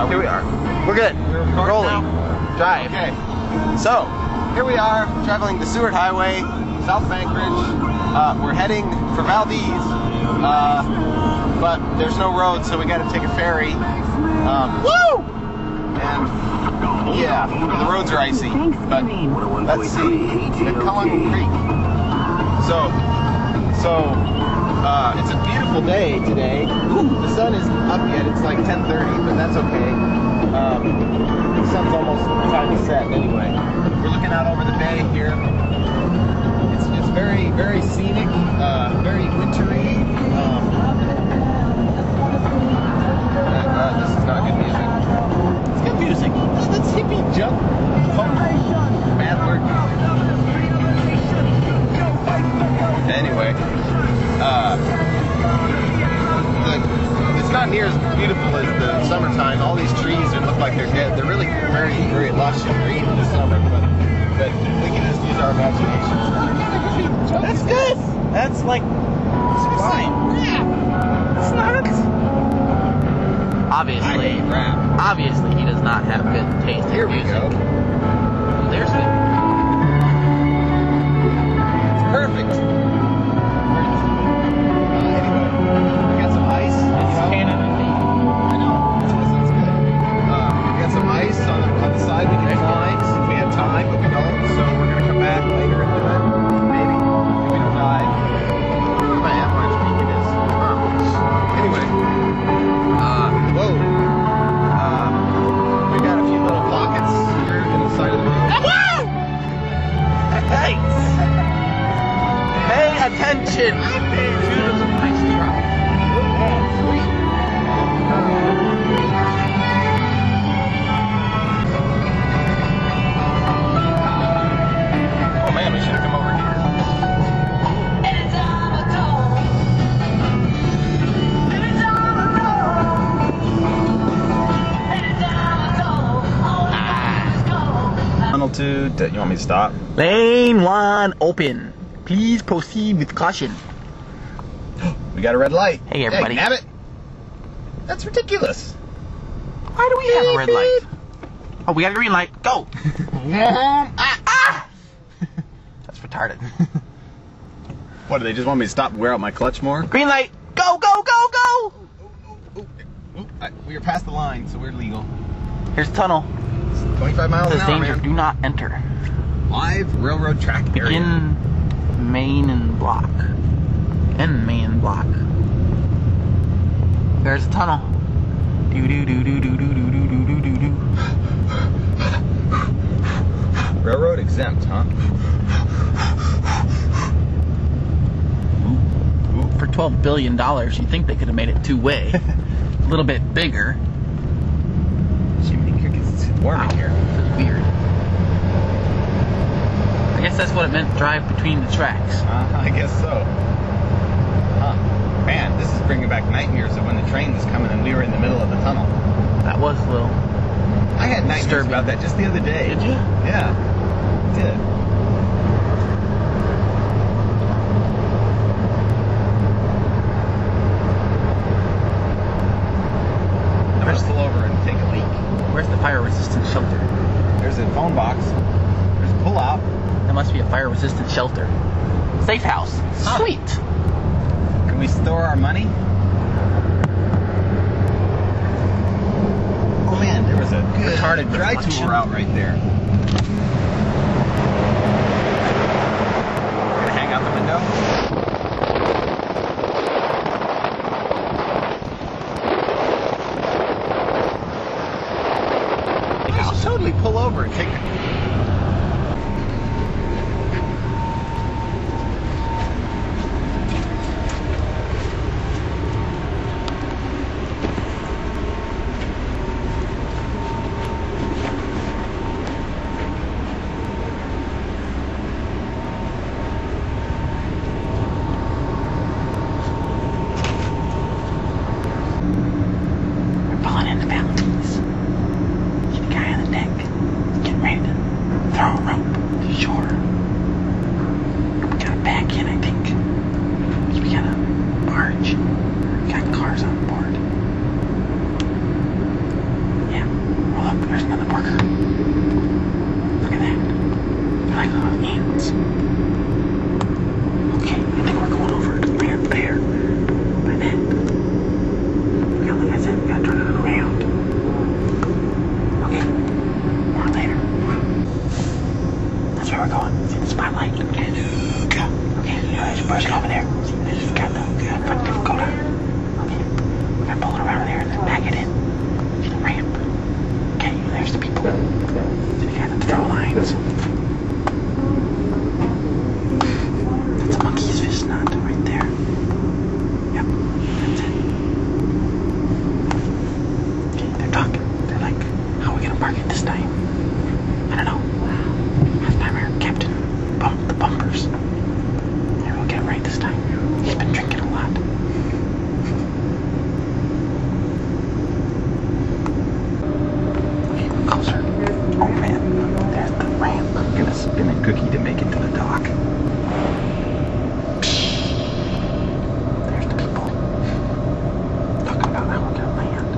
Here we are. We're good. We're rolling. now? Drive. Okay. So, here we are, traveling the Seward Highway, South Anchorage. We're heading for Valdez, but there's no road, so we got to take a ferry. Woo! And yeah, the roads are icy. But let's see. The Cullen Creek. So it's a beautiful day today. The sun isn't up yet. It's like 10:30, but that's okay. The sun's almost time to set anyway. We're looking out over the bay here. It's very, very scenic, very wintry. This is not good music. It's good music. That's hippie junk punk bad word music. Anyway, it's not near as beautiful as the summertime. All these trees look like they're dead. They're really very, very lush and green in the summer, but we can just use our imagination. That's good. That's like, it's fine. Yeah. It's not. Obviously, he does not have good taste in Here we music. go. Oh, there's it. It's perfect. Anyway, we got some ice. It's Canada. I know. That sounds good. We got some ice on the side we can climb if we have time, but we don't. So we're gonna come back later and do it. Maybe. If we don't die. My avalanche peak it is. Anyway. Whoa. We got a few little pockets here in the side of the road. Hey! Pay attention to the nice drop. Oh man, we should have come over here. You want me to stop? Lane 1 open. Please proceed with caution. We got a red light. Hey, everybody. Hey, nabbit. That's ridiculous. Why do we have a red light? Oh, we got a green light. Go! That's retarded. What, do they just want me to stop and wear out my clutch more? Green light. Go, go, go, go! We are past the line, so we're legal. Here's the tunnel. 25 miles It an says hour, danger. man. Do not enter. Live railroad track area. In main and block. In main block. There's the tunnel. Do do do do do do do do do do do. Railroad exempt, huh? Ooh. For $12 billion, you'd think they could have made it two-way. A little bit bigger. Jiminy Crickets, it's warm in here. This is weird. I guess that's what it meant, drive between the tracks. I guess so. Huh. Man, this is bringing back nightmares of when the train was coming and we were in the middle of the tunnel. That was a little... I had nightmares disturbing. about that just the other day. Did you? Yeah, I did. I'm gonna pull over and take a leak. Where's the fire-resistant shelter? There's a phone box. There's a pull-out. There must be a fire-resistant shelter. Safe house. Huh. Sweet. Can we store our money? Oh man, there was a good Retarded dry reflection. tool out right there. Gonna hang out the window. I'll totally pull over and take it. We're pulling into Valdez. See the guy on the deck. Getting ready to There's another marker. Look at that. They're like little ants. Okay, I think we're going over to land there. By that. Okay, like I said, we gotta turn it around. Okay, more later. That's where we're going. See the spotlight? Okay, there's a bush over there. See, there's got the front Dakota. Okay, we're gonna pull it around there and then back it in. See the ramp? Okay, there's the people. See the guy at the throw lines. That's a monkey's fish knot right there. Yep, that's it. Okay, they're talking. They're like, how are we gonna park it this time? I don't know. Last time our captain bumped the bumpers. Maybe we'll get it right this time. He's been drinking a lot. Okay, we're closer. Oh man, there's the ramp. I'm gonna spin a cookie to make it to the dock. There's the people. Talking about how we're gonna land.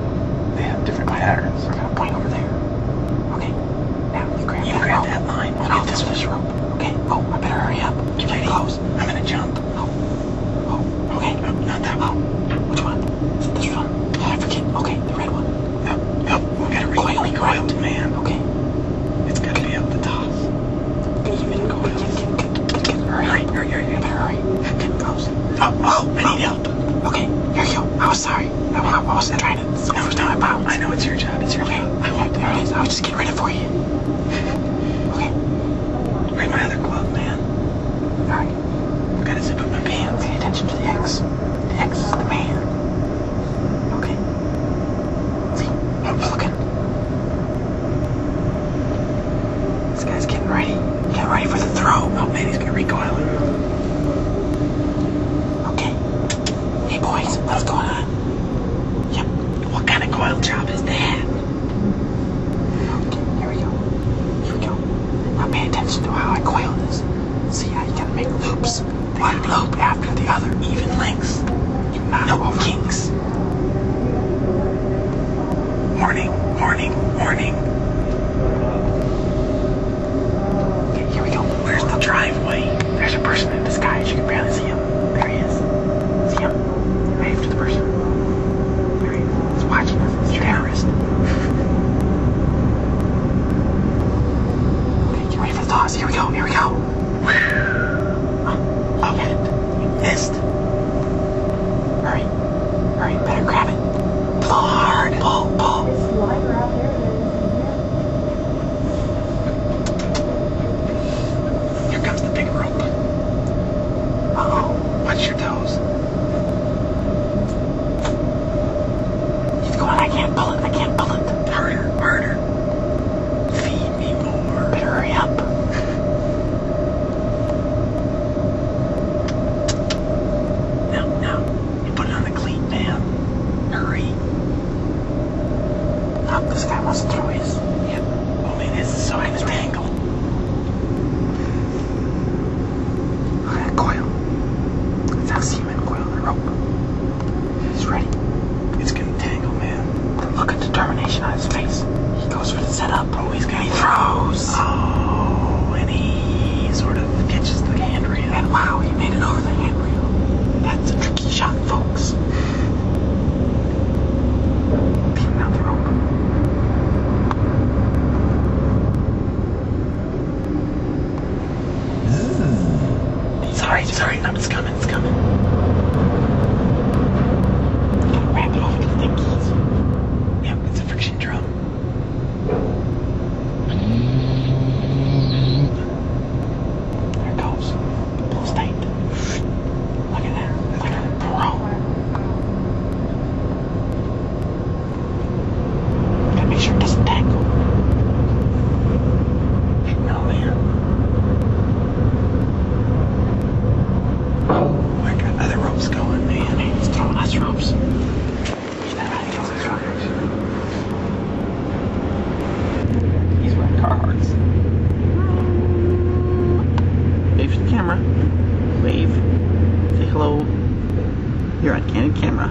They have different patterns. We're gonna point over there. Okay, now you grab that line. I'll get this rope. Okay, oh, I better hurry up. Get ready. Close. I'm gonna jump. Oh, okay. Not that one. Which one? Is it this one? Yeah, I forget. Okay, the red one. Yep. We gotta recoiled, man. Okay. It's gotta be up the top. Even coiled. Hurry. You better hurry. Get close. Oh, I need help. Okay, here you go. I was sorry. I wasn't trying to. No, it's not about. I know it's your job. It's your job. There it is. I was just getting ready for you. Okay. Where's my other glove, man? Alright. I've got to zip up my pants. Pay attention to the X. The X is the man. Okay. See? I'm looking. This guy's getting ready. Getting ready for the throw. Oh man, he's gonna recoil it. Okay. Hey boys, what's going on? Yep. What kind of coil job is that? Okay, here we go. Now pay attention to how I coil this. See how you gotta make loops. One loop after the other, even lengths. No kinks. Warning. Okay, here we go. Where's the driveway? There's a person in disguise. You can barely see him. There he is. See him? Wave to the person. There he is. He's watching us. He's a terrorist. Okay, get ready for the toss. Here we go. Oh, get it. You missed. Hurry, better grab it. Pull hard. Pull. Here comes the big rope. Uh-oh, watch your toes. He's going, I can't pull it. Harder. Feed me more. Better hurry up. Now, you put it on the cleat, man. Hurry. Oh, this guy wants to throw his. Yep. Oh man, this is so entangled. Look at that coil. That's how seamen coil the rope. He's ready. It's gonna tangle, man. Look at the determination on his face. He goes for the setup. Oh, he throws. Oh, and he sort of catches the handrail. And wow, he made it over the handrail. That's a tricky shot, folks. Peeling out the rope. Sorry, no, it's coming. Gotta wrap it over to the thingies. Yep, it's a friction drum. There it goes. Pulls tight. Look at that, bro. Gotta make sure it doesn't tangle. No, man. I got other ropes going, man. He's throwing us ropes. He's wearing Carhartts. Wave to the camera. Wave. Say hello. You're on candid camera.